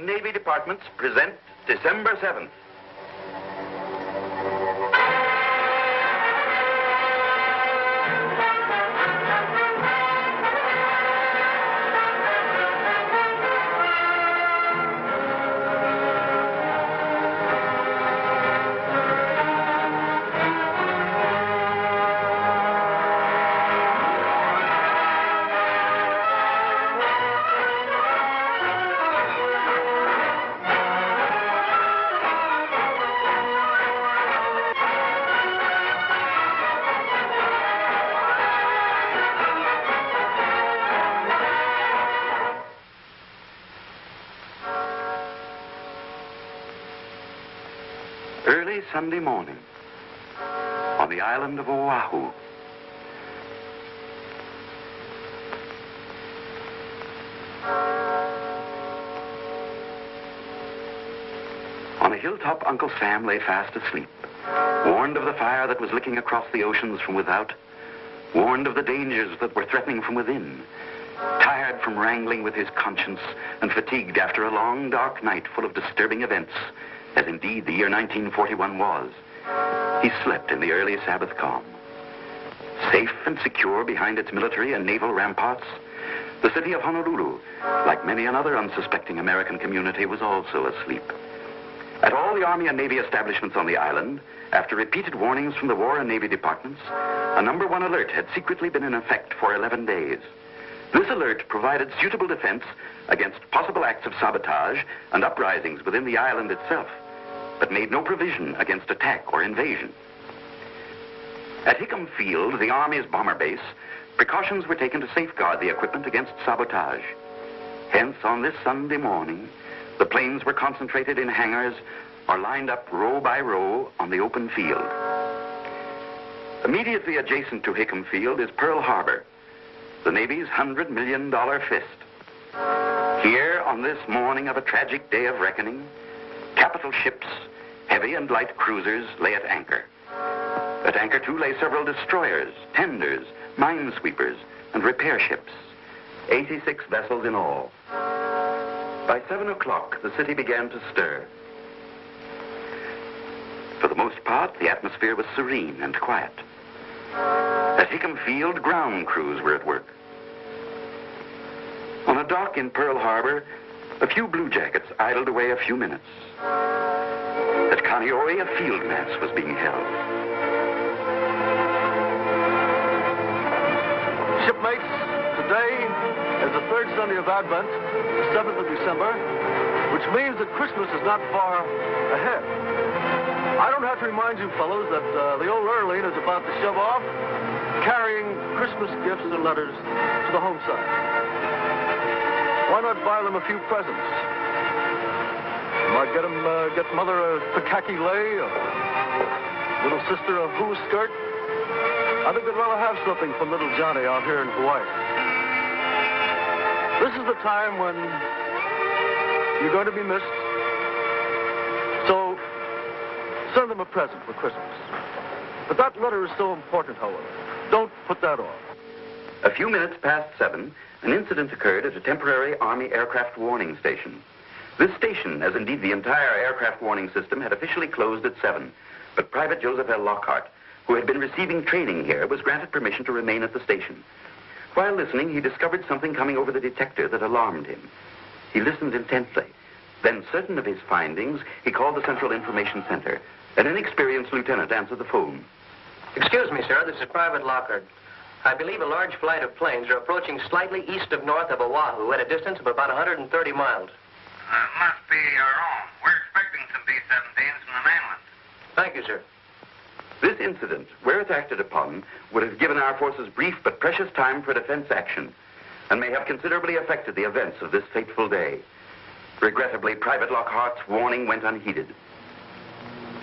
and Navy departments present December 7th. Early Sunday morning on the island of Oahu. On a hilltop, Uncle Sam lay fast asleep, warned of the fire that was licking across the oceans from without, warned of the dangers that were threatening from within, tired from wrangling with his conscience and fatigued after a long, dark night full of disturbing events, as indeed the year 1941 was. He slept in the early Sabbath calm. Safe and secure behind its military and naval ramparts, the city of Honolulu, like many another unsuspecting American community, was also asleep. At all the Army and Navy establishments on the island, after repeated warnings from the War and Navy departments, a number 1 alert had secretly been in effect for 11 days. This alert provided suitable defense against possible acts of sabotage and uprisings within the island itself, but made no provision against attack or invasion. At Hickam Field, the Army's bomber base, precautions were taken to safeguard the equipment against sabotage. Hence, on this Sunday morning, the planes were concentrated in hangars or lined up row by row on the open field. Immediately adjacent to Hickam Field is Pearl Harbor, the Navy's $100 million fist. Here, on this morning of a tragic day of reckoning, capital ships, heavy and light cruisers, lay at anchor. At anchor, too, lay several destroyers, tenders, minesweepers, and repair ships. 86 vessels in all. By 7 o'clock, the city began to stir. For the most part, the atmosphere was serene and quiet. At Hickam Field, ground crews were at work. On a dock in Pearl Harbor, a few bluejackets idled away a few minutes. At Kaneohe, a field mass was being held. Shipmates, today is the 3rd Sunday of Advent, the 7th of December, which means that Christmas is not far ahead. I don't have to remind you fellows that the old Earline is about to shove off, carrying Christmas gifts and letters to the home side. Why not buy them a few presents? Might get mother a Pikaki lei, a little sister a hoo skirt. I think they'd rather have something from little Johnny out here in Hawaii. This is the time when you're going to be missed. So send them a present for Christmas. But that letter is so important, however. Don't put that off. A few minutes past 7, an incident occurred at a temporary Army aircraft warning station. This station, as indeed the entire aircraft warning system, had officially closed at 7. But Private Joseph L. Lockhart, who had been receiving training here, was granted permission to remain at the station. While listening, he discovered something coming over the detector that alarmed him. He listened intently. Then, certain of his findings, he called the Central Information Center. An inexperienced lieutenant answered the phone. Excuse me, sir. This is Private Lockhart. I believe a large flight of planes are approaching slightly east of north of Oahu at a distance of about 130 miles. Must be our own. We're expecting some B-17s from the mainland. Thank you, sir. This incident, where it acted upon, would have given our forces brief but precious time for defense action, and may have considerably affected the events of this fateful day. Regrettably, Private Lockhart's warning went unheeded.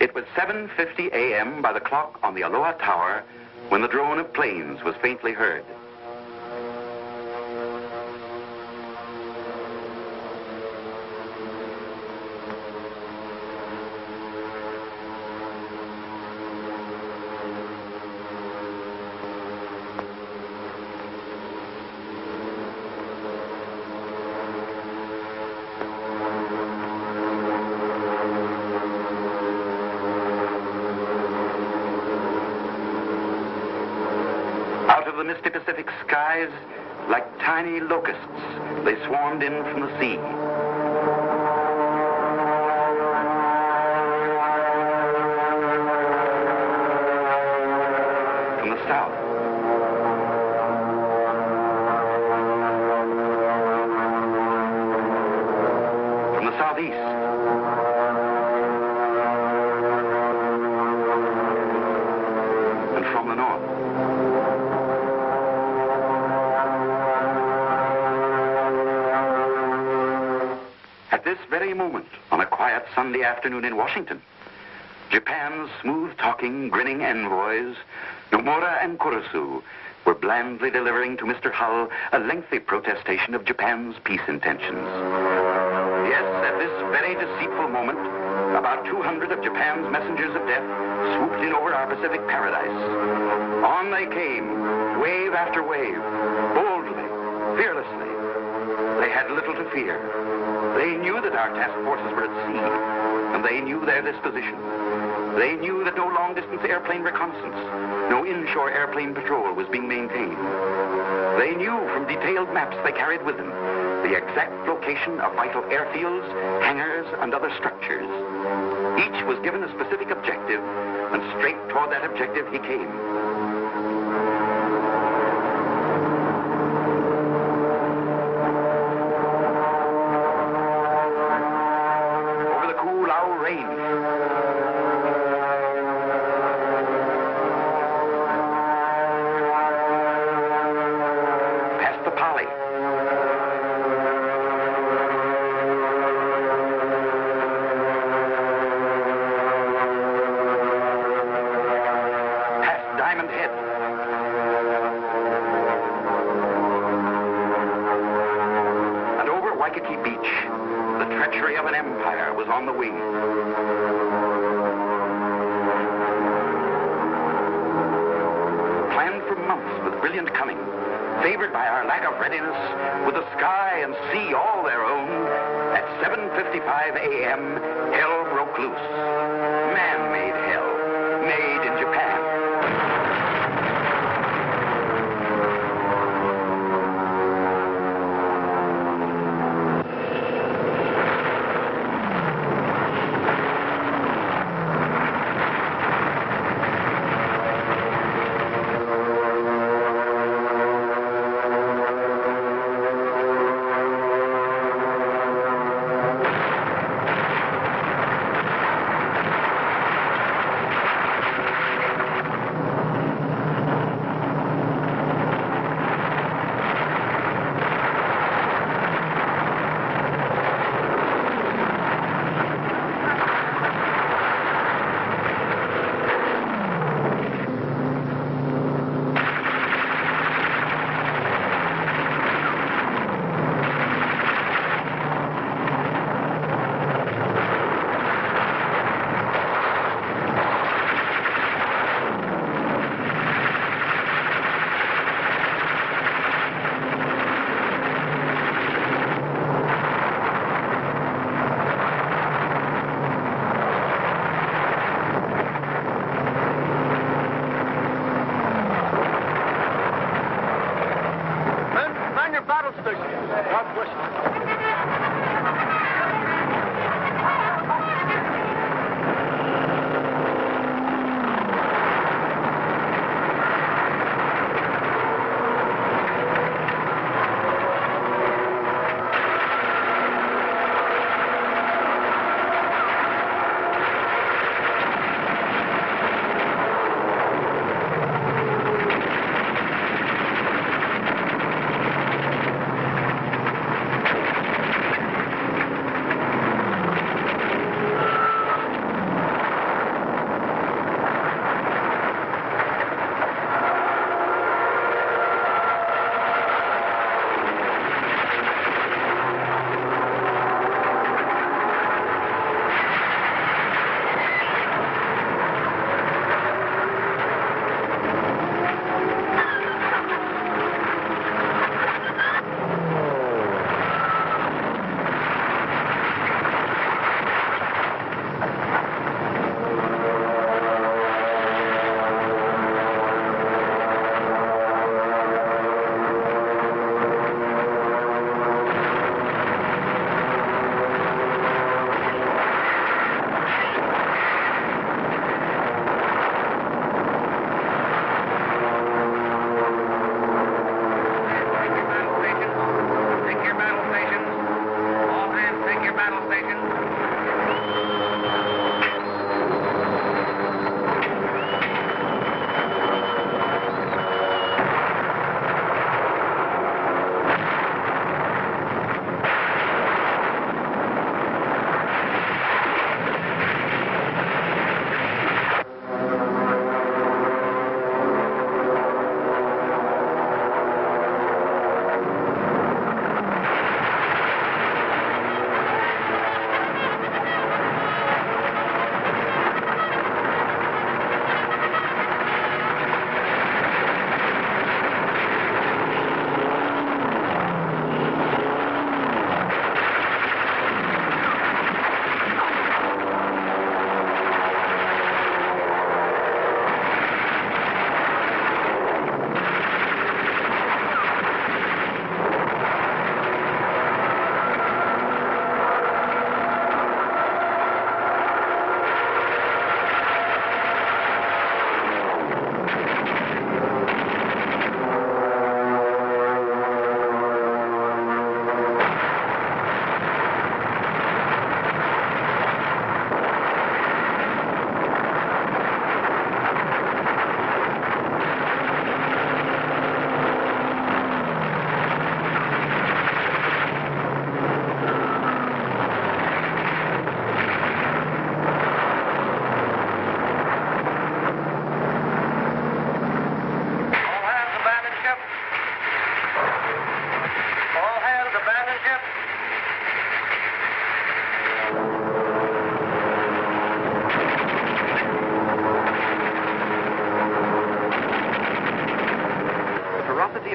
It was 7:50 a.m. by the clock on the Aloha Tower when the drone of planes was faintly heard. the misty Pacific skies, like tiny locusts, they swarmed in from the sea. From the south. From the southeast. And from the north. At this very moment, on a quiet Sunday afternoon in Washington, Japan's smooth-talking, grinning envoys, Nomura and Kurusu, were blandly delivering to Mr. Hull a lengthy protestation of Japan's peace intentions. Yes, at this very deceitful moment, about 200 of Japan's messengers of death swooped in over our Pacific paradise. On they came, wave after wave, boldly, fearlessly. They had little to fear. They knew that our task forces were at sea, and they knew their disposition. They knew that no long-distance airplane reconnaissance, no inshore airplane patrol was being maintained. They knew from detailed maps they carried with them the exact location of vital airfields, hangars, and other structures. Each was given a specific objective, and straight toward that objective he came. Over the Koolau Range. Past the Pali. Past Diamond Head. And over Waikiki Beach, the treachery of an empire was on the wing. Planned for months with brilliant cunning, favored by our lack of readiness, with the sky and sea all their own, at 7:55 a.m., hell broke loose. Man-made hell, made in Japan. Man your battle stations. God bless you.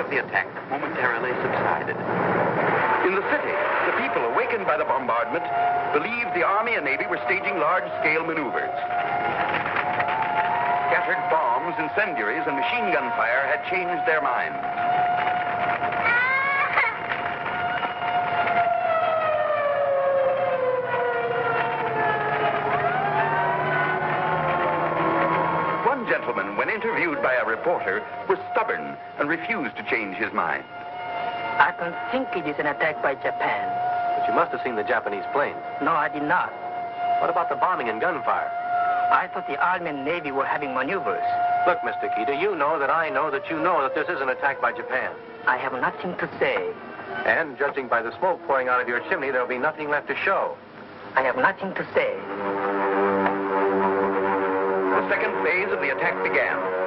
of the attack momentarily subsided. In the city, the people, awakened by the bombardment, believed the Army and Navy were staging large-scale maneuvers. Scattered bombs, incendiaries, and machine gun fire had changed their minds. One gentleman, when interviewed by a reporter, was stubborn and refused to change his mind. I don't think it is an attack by Japan. But you must have seen the Japanese plane. No, I did not. What about the bombing and gunfire? I thought the Army and Navy were having maneuvers. Look, Mr. Kita, you know that I know that you know that this is an attack by Japan. I have nothing to say. And judging by the smoke pouring out of your chimney, there'll be nothing left to show. I have nothing to say. The second phase of the attack began.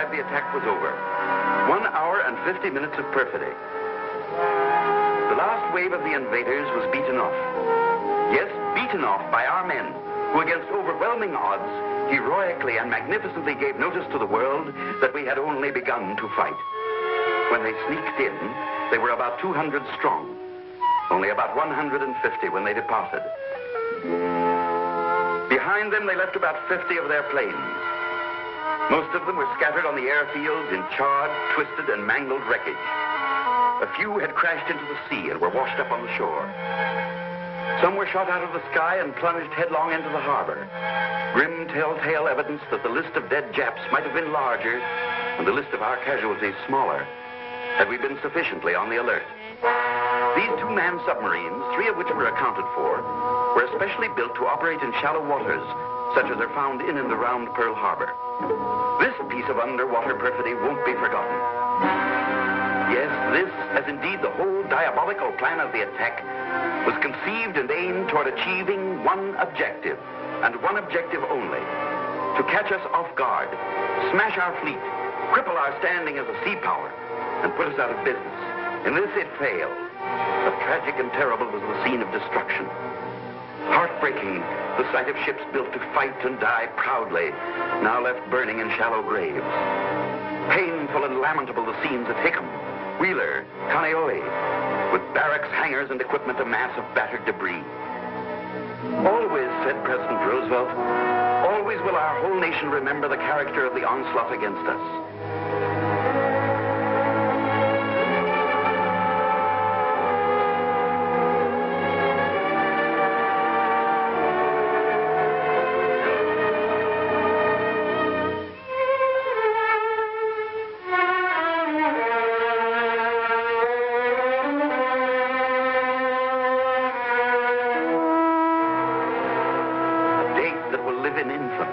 The attack was over. 1 hour and 50 minutes of perfidy. The last wave of the invaders was beaten off. Yes, beaten off by our men, who against overwhelming odds, heroically and magnificently gave notice to the world that we had only begun to fight. When they sneaked in, they were about 200 strong. Only about 150 when they departed. Behind them, they left about 50 of their planes. Most of them were scattered on the airfields in charred, twisted, and mangled wreckage. A few had crashed into the sea and were washed up on the shore. Some were shot out of the sky and plunged headlong into the harbor. Grim telltale evidence that the list of dead Japs might have been larger and the list of our casualties smaller had we been sufficiently on the alert. These two-man submarines, 3 of which were accounted for, were especially built to operate in shallow waters, such as are found in and around Pearl Harbor. This piece of underwater perfidy won't be forgotten. Yes, this, as indeed the whole diabolical plan of the attack, was conceived and aimed toward achieving one objective, and one objective only: to catch us off guard, smash our fleet, cripple our standing as a sea power, and put us out of business. In this it failed, but tragic and terrible was the scene of destruction. Heartbreaking, the sight of ships built to fight and die proudly, now left burning in shallow graves. Painful and lamentable the scenes at Hickam, Wheeler, Kaneohe, with barracks, hangars, and equipment a mass of battered debris. Always, said President Roosevelt, always will our whole nation remember the character of the onslaught against us. In infamy.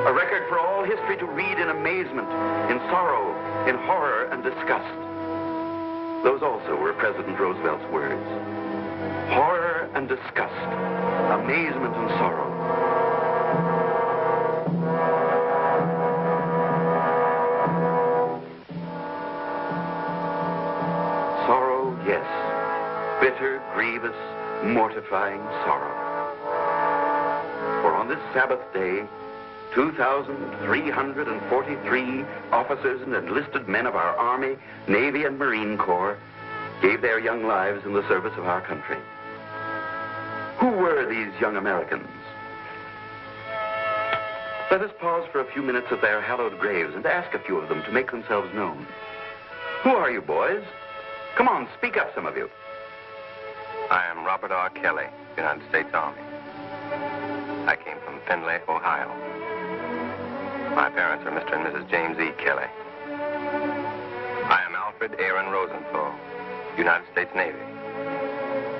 A record for all history to read in amazement, in sorrow, in horror and disgust. Those also were President Roosevelt's words. Horror and disgust, amazement and sorrow. Sorrow, yes. Bitter, grievous, mortifying sorrow. For on this Sabbath day, 2,343 officers and enlisted men of our Army, Navy, and Marine Corps gave their young lives in the service of our country. Who were these young Americans? Let us pause for a few minutes at their hallowed graves and ask a few of them to make themselves known. Who are you, boys? Come on, speak up, some of you. I am Robert R. Kelly, United States Army. I came from Findlay, Ohio. My parents are Mr. and Mrs. James E. Kelly. I am Alfred Aaron Rosenthal, United States Navy.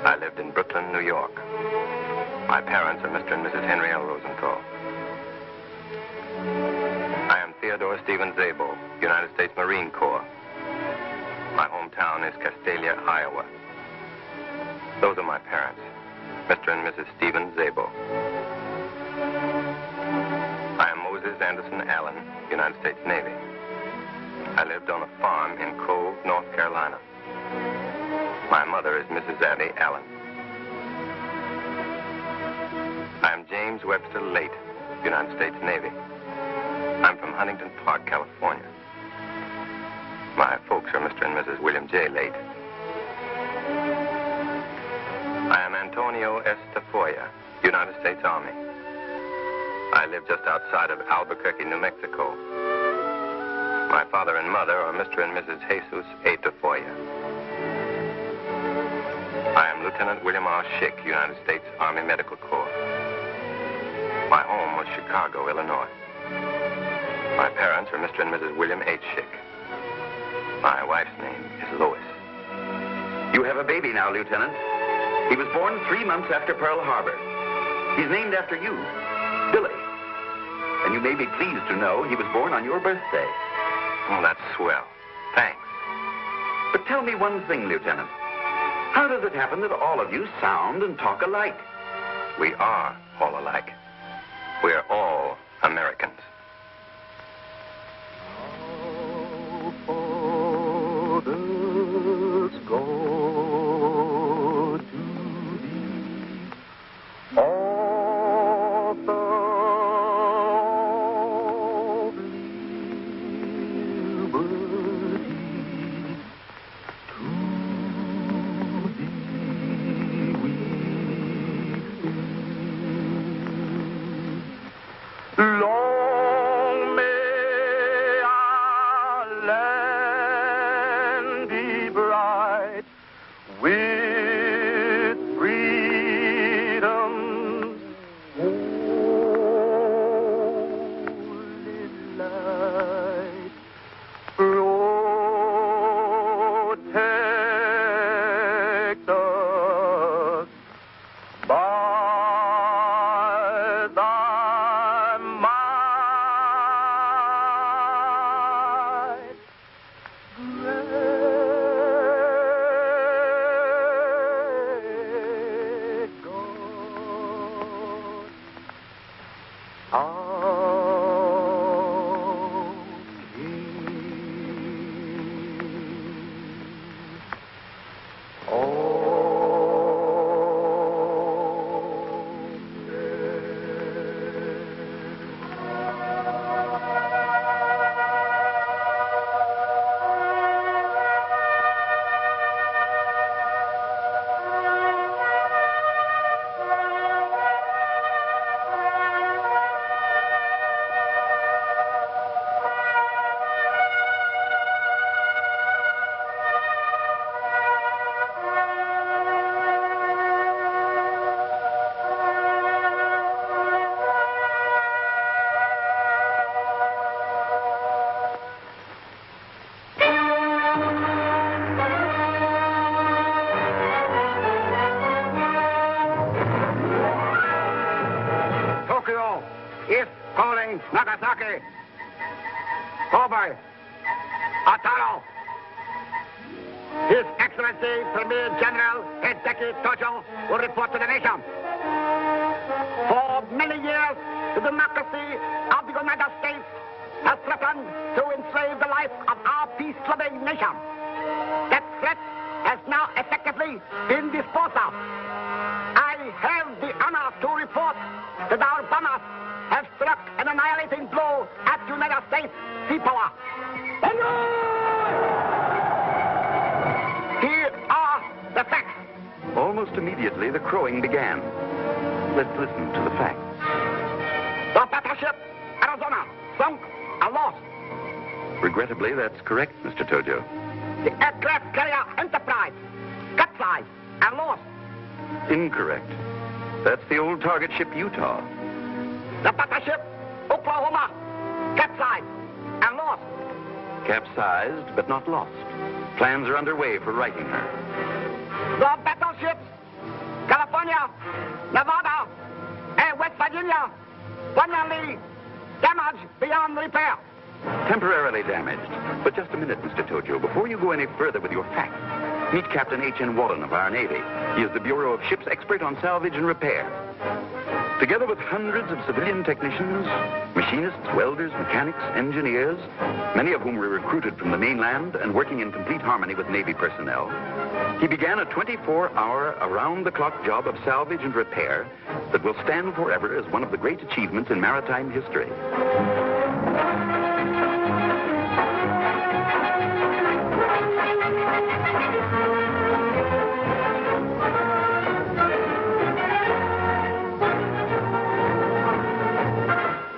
I lived in Brooklyn, New York. My parents are Mr. and Mrs. Henry L. Rosenthal. I am Theodore Stephen Zabel, United States Marine Corps. My hometown is Castalia, Iowa. Those are my parents, Mr. and Mrs. Stephen Zabel. I am Moses Anderson Allen, United States Navy. I lived on a farm in Cove, North Carolina. My mother is Mrs. Abby Allen. I am James Webster Late, United States Navy. I'm from Huntington Park, California. My folks are Mr. and Mrs. William J. Late. I am Antonio S. Tafoya, United States Army. I live just outside of Albuquerque, New Mexico. My father and mother are Mr. and Mrs. Jesus A. Tafoya. I am Lieutenant William R. Schick, United States Army Medical Corps. My home was Chicago, Illinois. My parents are Mr. and Mrs. William H. Schick. My wife's name is Lois. You have a baby now, Lieutenant. He was born 3 months after Pearl Harbor. He's named after you, Billy. And you may be pleased to know he was born on your birthday. Oh, that's swell. Thanks. But tell me one thing, Lieutenant. How does it happen that all of you sound and talk alike? We are all alike. We are all Americans. Our fathers go to thee, author of liberty, to thee we sing. Long may our land be bright with freedom's holy light. Protect us by thy might. calling Nagasaki. Kobe. Ataro. His Excellency Premier General Hideki Tojo will report to the nation. For many years, the democracy of the United States has threatened to enslave the life of our peace-loving nation. That threat has now effectively been disposed of. I have the honor to report that our bombers have struck an annihilating blow at United States sea power. Here are the facts. Almost immediately, the crowing began. Let's listen to the facts. The battleship Arizona sunk and lost. Regrettably, that's correct, Mr. Tojo. The aircraft carrier Enterprise capsized and lost. Incorrect. That's the old target ship Utah. The battleship Oklahoma capsized and lost. Capsized, but not lost. Plans are underway for righting her. The battleships California, Nevada, and West Virginia permanently damaged beyond repair. Temporarily damaged. But just a minute, Mr. Tojo. Before you go any further with your facts, meet Captain H.N. Wallen of our Navy. He is the Bureau of Ships expert on salvage and repair. Together with hundreds of civilian technicians, machinists, welders, mechanics, engineers, many of whom were recruited from the mainland and working in complete harmony with Navy personnel, he began a 24-hour, around-the-clock job of salvage and repair that will stand forever as one of the great achievements in maritime history.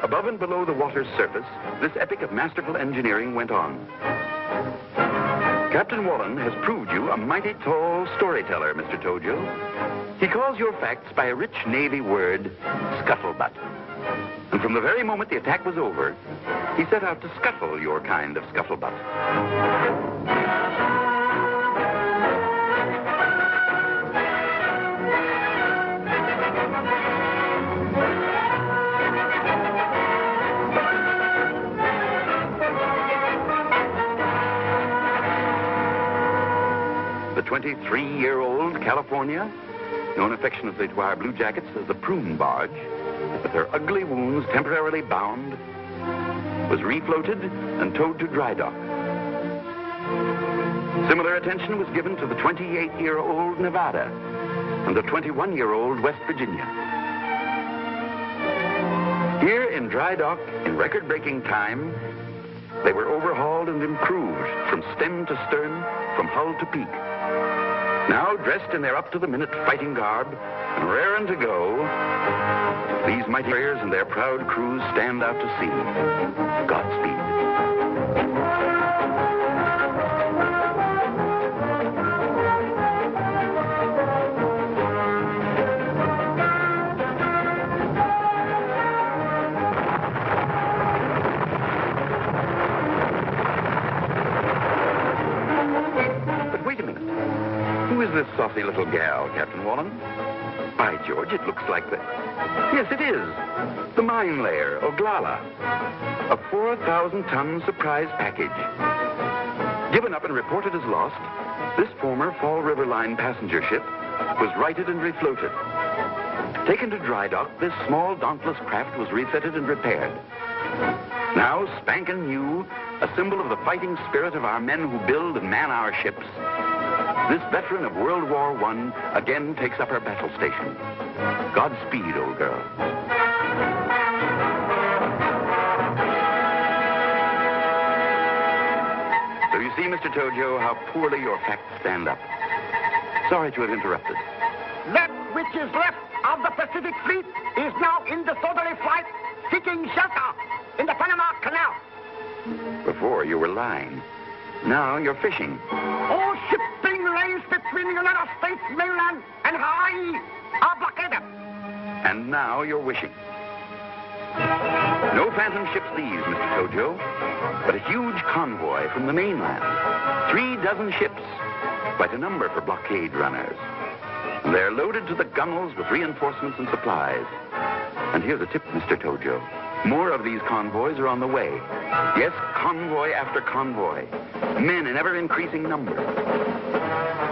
Above and below the water's surface, this epic of masterful engineering went on. Captain Wallen has proved you a mighty tall storyteller, Mr. Tojo. He calls your facts by a rich Navy word, scuttlebutt. And from the very moment the attack was over, he set out to scuttle your kind of scuttlebutt. The 23-year-old California, known affectionately to our blue jackets as the prune barge, with her ugly wounds temporarily bound, was refloated and towed to dry dock. Similar attention was given to the 28-year-old Nevada and the 21-year-old West Virginia. Here in dry dock, in record-breaking time, they were overhauled and improved from stem to stern, from hull to peak. Now, dressed in their up-to-the-minute fighting garb and raring to go, these mighty warriors and their proud crews stand out to sea. Godspeed. But wait a minute. Who is this saucy little gal, Captain Wallen? By George, it looks like the... Yes, it is. The mine layer, Oglala. A 4,000-ton surprise package. Given up and reported as lost, this former Fall River Line passenger ship was righted and refloated. Taken to dry dock, this small, dauntless craft was refitted and repaired. Now, spankin' new, a symbol of the fighting spirit of our men who build and man our ships, this veteran of World War I again takes up her battle station. Godspeed, old girl. So you see, Mr. Tojo, how poorly your facts stand up. Sorry to have interrupted. That which is left of the Pacific Fleet is now in disorderly flight, seeking shelter in the Panama Canal. Before, you were lying. Now you're fishing. All shipping lanes between the United States mainland and Hawaii are blockaded. And now you're wishing. No phantom ships these, Mr. Tojo, but a huge convoy from the mainland. 3 dozen ships, quite a number for blockade runners. And they're loaded to the gunnels with reinforcements and supplies. And here's a tip, Mr. Tojo. More of these convoys are on the way. Yes, convoy after convoy. Men in ever-increasing number.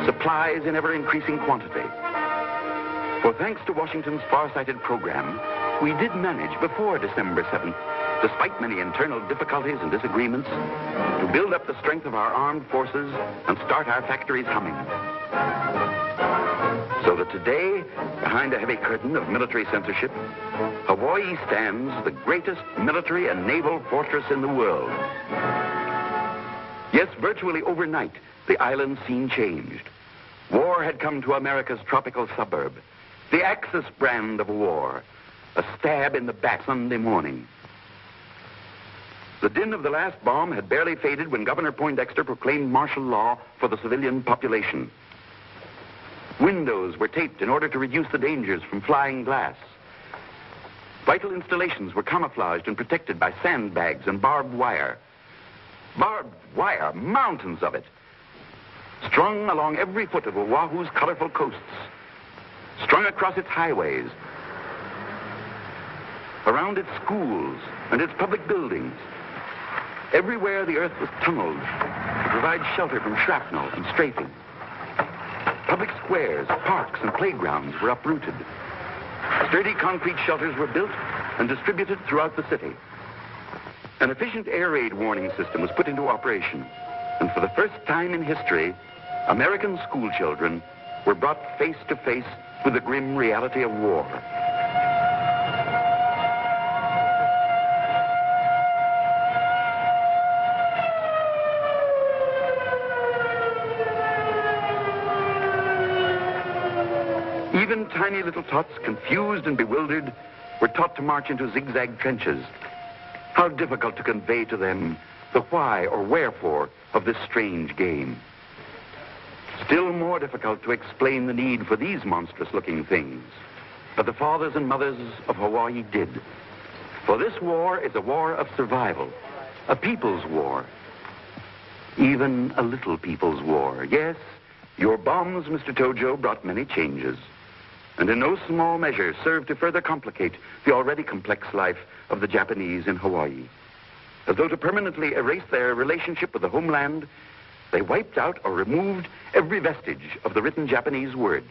Supplies in ever-increasing quantity. For thanks to Washington's far-sighted program, we did manage before December 7th, despite many internal difficulties and disagreements, to build up the strength of our armed forces and start our factories humming. So that today, behind a heavy curtain of military censorship, Hawaii stands the greatest military and naval fortress in the world. Yes, virtually overnight, the island scene changed. War had come to America's tropical suburb. The Axis brand of war. A stab in the back Sunday morning. The din of the last bomb had barely faded when Governor Poindexter proclaimed martial law for the civilian population. Windows were taped in order to reduce the dangers from flying glass. Vital installations were camouflaged and protected by sandbags and barbed wire. Barbed wire, mountains of it. Strung along every foot of Oahu's colorful coasts. Strung across its highways. Around its schools and its public buildings. Everywhere the earth was tunneled to provide shelter from shrapnel and strafing. Public squares, parks, and playgrounds were uprooted. Sturdy concrete shelters were built and distributed throughout the city. An efficient air raid warning system was put into operation, and for the first time in history, American school children were brought face to face with the grim reality of war. Even tiny little tots, confused and bewildered, were taught to march into zigzag trenches. How difficult to convey to them the why or wherefore of this strange game. Still more difficult to explain the need for these monstrous-looking things. But the fathers and mothers of Hawaii did. For this war is a war of survival, a people's war. Even a little people's war. Yes, your bombs, Mr. Tojo, brought many changes. And in no small measure served to further complicate the already complex life of the Japanese in Hawaii. As though to permanently erase their relationship with the homeland, they wiped out or removed every vestige of the written Japanese word.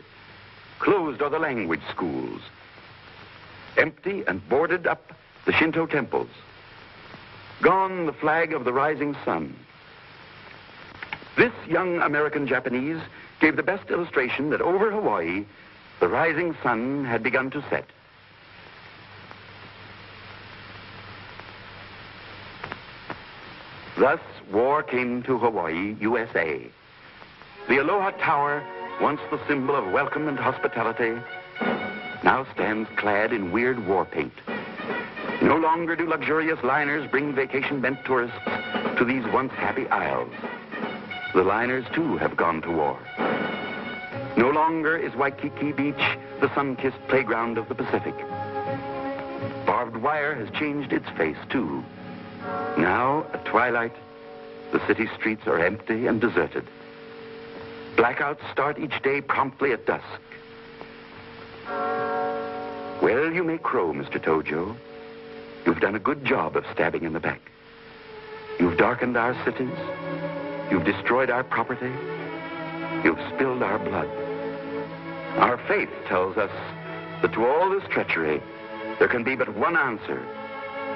Closed are the language schools. Empty and boarded up the Shinto temples. Gone the flag of the rising sun. This young American Japanese gave the best illustration that over Hawaii, the rising sun had begun to set. Thus, war came to Hawaii, USA. The Aloha Tower, once the symbol of welcome and hospitality, now stands clad in weird war paint. No longer do luxurious liners bring vacation-bent tourists to these once happy isles. The liners, too, have gone to war. No longer is Waikiki Beach the sun-kissed playground of the Pacific. Barbed wire has changed its face, too. Now, at twilight, the city streets are empty and deserted. Blackouts start each day promptly at dusk. Well, you may crow, Mr. Tojo. You've done a good job of stabbing in the back. You've darkened our cities. You've destroyed our property. You've spilled our blood. Our faith tells us that to all this treachery, there can be but one answer,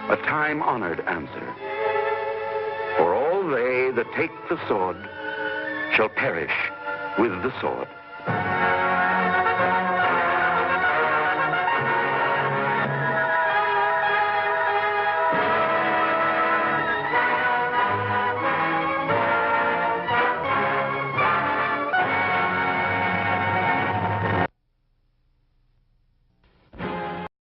a time-honored answer. For all they that take the sword shall perish with the sword.